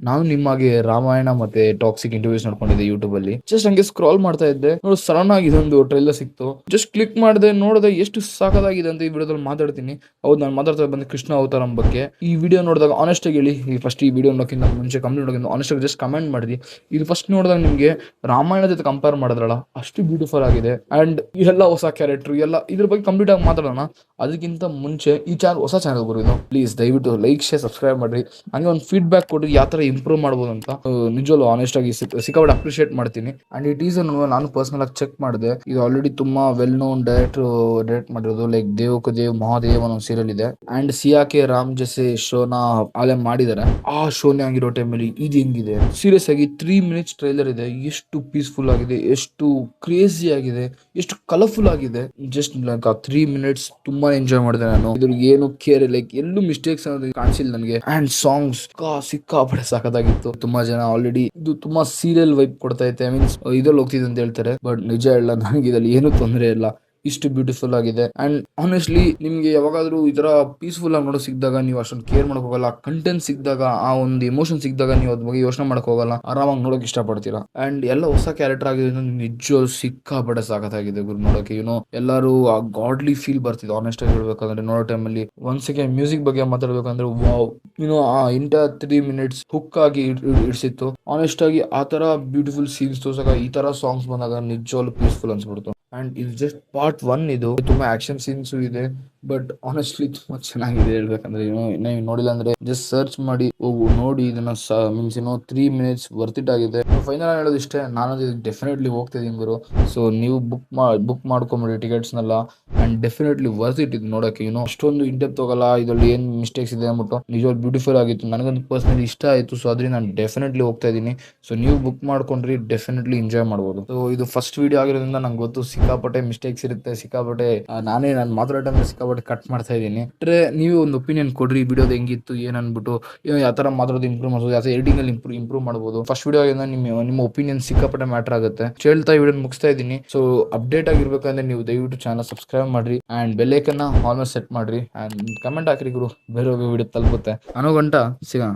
ನಾನು ನಿಮಗೆ ರಾಮಾಯಣ ಮತ್ತೆ ಟಾಕ್ಸಿಕ್ ಇಂಟರ್ವ್ಯೂಸ್ ನೋಡ್ಕೊಂಡಿದ್ದೆ ಯೂಟ್ಯೂಬ್ ಅಲ್ಲಿ. ಜಸ್ಟ್ ಹಂಗೆ ಸ್ಕ್ರಾಲ್ ಮಾಡ್ತಾ ಇದ್ದೆ, ನೋಡಿ ಸಡನ್ ಆಗಿ ಇದೊಂದು ಟ್ರೈಲರ್ ಸಿಕ್ತು. ಜಸ್ಟ್ ಕ್ಲಿಕ್ ಮಾಡಿದೆ, ನೋಡಿದೆ ಎಷ್ಟು ಸಾಕಾಗಿದೆ ಅಂತ ಈ ವಿಡಿಯೋದಲ್ಲಿ ಮಾತಾಡ್ತೀನಿ. ಹೌದು, ನಾನು ಮಾತಾಡ್ತಾ ಬಂದು ಕೃಷ್ಣ ಅವತಾರಂ ಬಗ್ಗೆ. ಈ ವಿಡಿಯೋ ನೋಡಿದಾಗ ಆನೆಸ್ಟ್ ಆಗಿ ಹೇಳಿ, ಈ ಫಸ್ಟ್ ಈ ವಿಡಿಯೋ ನೋಡೋಕ್ಕಿಂತ ಮುಂಚೆ ಕಂಪ್ಲೀಟ್ ನೋಡೋಕ್ಕಿಂತ ಆನೆಸ್ಟ್ ಆಗಿ ಜಸ್ಟ್ ಕಮೆಂಟ್ ಮಾಡಿರಿ. ಇದು ಫಸ್ಟ್ ನೋಡಿದಾಗ ನಿಮಗೆ ರಾಮಾಯಣ ಜೊತೆ ಕಂಪೇರ್ ಮಾಡಿದ್ರಲ್ಲ, ಅಷ್ಟು ಬ್ಯೂಟಿಫುಲ್ ಆಗಿದೆ. ಅಂಡ್ ಎಲ್ಲ ಹೊಸ ಕ್ಯಾರೆಕ್ಟರ್ ಎಲ್ಲ ಇದ್ರ ಬಗ್ಗೆ ಕಂಪ್ಲೀಟ್ ಆಗಿ ಮಾತಾಡೋಣ. ಅದಕ್ಕಿಂತ ಮುಂಚೆ ಈ ಚಾನಲ್ ಹೊಸ ಚಾನಲ್ ಬರೋದು, ಪ್ಲೀಸ್ ದಯವಿಟ್ಟು ಲೈಕ್ ಶೇರ್ ಸಬ್ಸ್ಕ್ರೈಬ್ ಮಾಡ್ರಿ. ಹಂಗೆ ಒಂದು ಫೀಡ್ಬ್ಯಾಕ್ ಕೊಡ್ರಿ, ಯಾವ ತರ ಇಂಪ್ರೂವ್ ಮಾಡ್ಬೋದು ಅಂತ. ನಿಜವಲ್ಲೂ ಆನೆಸ್ಟ್ ಆಗಿ ಸಿಕ್ಕಾಪಟ್ಟೆ ಅಪ್ರಿಷಿಯೇಟ್ ಮಾಡ್ತೀನಿ. ಅಂಡ್ ಈ ಟೀಸರ್ ನಾನು ಪರ್ಸನಲ್ ಆಗಿ ಚೆಕ್ ಮಾಡಿದೆ. ಇದು ಆಲ್ರೆಡಿ ತುಂಬಾ ವೆಲ್ ನೋನ್ ಡೈರೆಕ್ಟ್ ಮಾಡಿರೋದು, ಲೈಕ್ ದೇವ್ ಮಹಾದೇವ್ ಅನ್ನೋ ಸೀರಿಯಲ್ ಇದೆ. ಅಂಡ್ ಸಿಯಾಕೆ ರಾಮ್ ಜೆಸೆ ಶೋನ ಅಲ್ಲೇ ಮಾಡಿದ್ದಾರೆ. ಆ ಶೋನೇ ಆಗಿರೋ ಟೈಮಲ್ಲಿ ಇದು ಹೆಂಗಿದೆ ಸೀರಿಯಸ್ ಆಗಿ 3 ಮಿನಿಟ್ಸ್ ಟ್ರೈಲರ್ ಇದೆ. ಎಷ್ಟು ಪೀಸ್ಫುಲ್ ಆಗಿದೆ, ಎಷ್ಟು ಕ್ರೇಜಿ ಆಗಿದೆ, ಎಷ್ಟು ಕಲರ್ಫುಲ್ ಆಗಿದೆ. ಜಸ್ಟ್ ಲೈಕ್ ಆ 3 ಮಿನಿಟ್ಸ್ ತುಂಬಾ ಎಂಜಾಯ್ ಮಾಡಿದೆ ನಾನು. ಇದ್ರಿಗೆ ಏನು ಕೇರ್ ಲೈಕ್ ಎಲ್ಲೂ ಮಿಸ್ಟೇಕ್ಸ್ ಅನ್ನೋದು ಕಾಣಿಸಿಲ್ಲ ನನಗೆ. ಅಂಡ್ ಸಾಂಗ್ಸ್ ಸಿಕ್ಕಾಪಟ್ಟೆ ಸಾಕದಾಗಿತ್ತು. ತುಂಬಾ ಜನ ಆಲ್ರೆಡಿ ಇದು ತುಂಬಾ ಸೀರಿಯಲ್ ವೈಬ್ ಕೊಡ್ತಾ ಐತೆ, ಮೀನ್ಸ್ ಇದ್ರಲ್ಲಿ ಹೋಗ್ತಿದೆ ಅಂತ ಹೇಳ್ತಾರೆ. ಬಟ್ ನಿಜ ಇಲ್ಲ, ನನಗೆ ಇದ್ರಲ್ಲಿ ಏನು ತೊಂದರೆ ಇಲ್ಲ, ಇಷ್ಟು ಬ್ಯೂಟಿಫುಲ್ ಆಗಿದೆ. ಅಂಡ್ ಆನೆಸ್ಟ್ಲಿ ನಿಮ್ಗೆ ಯಾವಾಗಾದ್ರೂ ಈ ತರ ಪೀಸ್ಫುಲ್ ಆಗಿ ನೋಡೋ ಸಿಕ್ಕಿದಾಗ ನೀವು ಅಷ್ಟೊಂದು ಕೇರ್ ಮಾಡಕ್ ಹೋಗಲ್ಲ. ಕಂಟೆಂಟ್ ಸಿಕ್ಕಿದಾಗ, ಆ ಒಂದು ಎಮೋಷನ್ ಸಿಕ್ಕಿದಾಗ ನೀವು ಅದ್ರ ಬಗ್ಗೆ ಯೋಚನೆ ಮಾಡಕ್ ಹೋಗಲ್ಲ, ಆರಾಮಾಗಿ ನೋಡಕ್ ಇಷ್ಟಪಡ್ತೀರಾ. ಅಂಡ್ ಎಲ್ಲ ಹೊಸ ಕ್ಯಾರೆಕ್ಟರ್ ಆಗಿದೆ, ನಿಜವಾಗ್ಲೂ ಸಿಕ್ಕಾಪಟ್ಟೆ ಸಾಕತ್ತಾಗಿದೆ ಗುರು ನೋಡೋಕೆ. ಎಲ್ಲರೂ ಆ ಗಾಡ್ಲಿ ಫೀಲ್ ಬರ್ತಿದೆ ಆನೆಸ್ಟ್ ಆಗಿ ಹೇಳ್ಬೇಕಂದ್ರೆ. ನೋಡೋ ಟೈಮಲ್ಲಿ ಒಂದ್ಸಕ್ಕೆ ಮ್ಯೂಸಿಕ್ ಬಗ್ಗೆ ಮಾತಾಡ್ಬೇಕಂದ್ರೆ ವಾವ್, ಆ ಇಂಟ 3 ಮಿನಿಟ್ಸ್ ಹುಕ್ ಆಗಿ ಇಡ್ಸಿತ್ತು. ಆನೆಸ್ಟ್ ಆಗಿ ಆ ತರ ಬ್ಯೂಟಿಫುಲ್ ಸೀನ್ಸ್ ತೋರ್ಸಾಗ ಈ ತರ ಸಾಂಗ್ಸ್ ಬಂದಾಗ ನಿಜವಾಗ್ಲೂ ಪೀಸ್ಫುಲ್ ಅನ್ಸ್ಬಿಡ್ತು. ಅಂಡ್ ಇದು ಜಸ್ಟ್ ಪಾರ್ಟ್ 1. ಇದು ತುಂಬಾ ಆಕ್ಷನ್ ಸೀನ್ಸ್ ಇದೆ, ಬಟ್ ಆನೆಸ್ಟ್ಲಿ ತುಂಬಾ ಚೆನ್ನಾಗಿದೆ ಹೇಳ್ಬೇಕಂದ್ರೆ. ನೀವು ನೋಡಿಲ್ಲ ಅಂದ್ರೆ ಜಸ್ಟ್ ಸರ್ಚ್ ಮಾಡಿ ಹೋಗು ನೋಡಿ. ಇದನ್ನ ಮೀನ್ಸ್ 3 ಮಿನಿಟ್ಸ್ ವರ್ತ್ ಇಟ್ ಆಗಿದೆ. ಫೈನಲ್ ಹೇಳೋದು ಇಷ್ಟೇ, ನಾನು ಡೆಫಿನೆಟ್ಲಿ ಹೋಗ್ತಾ ಇದೀನಿ ಗುರು. ಸೊ ನೀವು ಬುಕ್ ಮಾಡ್ಕೊಂಬಿಡಿ ಟಿಕೆಟ್ಸ್ನೆಲ್ಲ. ಅಂಡ್ ಡೆಫಿನೆಟ್ಲಿ ವರ್ತ್ ಇಟ್ ಇದು ನೋಡಕ್ಕೆ. ಅಷ್ಟೊಂದು ಇಂಡೆಪ್ತ್ ಹೋಗಲ್ಲ, ಇದ್ರಲ್ಲಿ ಏನ್ ಮಿಸ್ಟೇಕ್ಸ್ ಇದೆ ಅಂದ್ಬಿಟ್ಟು. ನಿಜವಾಗ್ಲೂ ಬ್ಯೂಟಿಫುಲ್ ಆಗಿತ್ತು, ನನಗಂತೂ ಪರ್ಸನಲಿ ಇಷ್ಟ ಆಯ್ತು. ಸೊ ಅದ್ರಿಂದ ನಾನು ಡೆಫಿನೆಟ್ಲಿ ಹೋಗ್ತಾ ಇದೀನಿ. ಸೊ ನೀವು ಬುಕ್ ಮಾಡ್ಕೊಂಡ್ರಿ ಡೆಫಿನೆಟ್ಲಿ ಎಂಜಾಯ್ ಮಾಡ್ಬೋದು. ಸೊ ಇದು ಫಸ್ಟ್ ವಿಡಿಯೋ ಆಗಿರೋದ್ರಿಂದ ನಂಗೆ ಗೊತ್ತು ಸಿಕ್ಕಾಪಟ್ಟೆ ಮಿಸ್ಟೇಕ್ಸ್ ಇರುತ್ತೆ, ಸಿಕ್ಕಾಪಟ್ಟೆ ನಾನು ಮಾತಾಡೋ ಟೈಮ್ ಸಿಕ್ಕಾಪಟ್ಟೆ ಕಟ್ ಮಾಡ್ತಾ ಇದ್ದೀನಿ. ನೀವು ಒಂದು ಒಪಿನಿಯನ್ ಕೊಡ್ರಿ, ವಿಡಿಯೋದ ಹೆಂಗಿತ್ತು ಏನ್ ಅನ್ಬಿಟ್ಟು, ಯಾವ ತರ ಮಾತಾಡೋದು ಇಂಪ್ರೂವ್ ಮಾಡ್ಬೋದು, ಯಾವ ಎಡಿಟಿಂಗ್ ಅಲ್ಲಿ ಇಂಪ್ರೂವ್ ಮಾಡ್ಬೋದು. ಫಸ್ಟ್ ವಿಡಿಯೋ ನಿಮ್ಮ ಒಪಿನಿಯನ್ ಸಿಕ್ಕಾಪಟ್ಟೆ ಮ್ಯಾಟರ್ ಆಗುತ್ತೆ. ಹೇಳ್ತಾ ವಿಡಿಯೋ ಮುಗಿಸ್ತಾ ಇದ್ದೀನಿ. ಸೊ ಅಪ್ಡೇಟ್ ಆಗಿರ್ಬೇಕಂದ್ರೆ ನೀವು ದಯವಿಟ್ಟು ಚಾನಲ್ ಸಬ್ಸ್ಕ್ರೈಬ್ ಮಾಡ್ರಿ and bell icon almost set ಮಾಡ್ರಿ. ಅಂಡ್ ಕಮೆಂಟ್ ಹಾಕ್ರಿ ಗುರು, ಬೇರೆ ವಿಡಿಯೋ ತಲುಪುತ್ತೆ. ಅನ್ನೋ ಗಂಟ ಸಿಗೋಣ.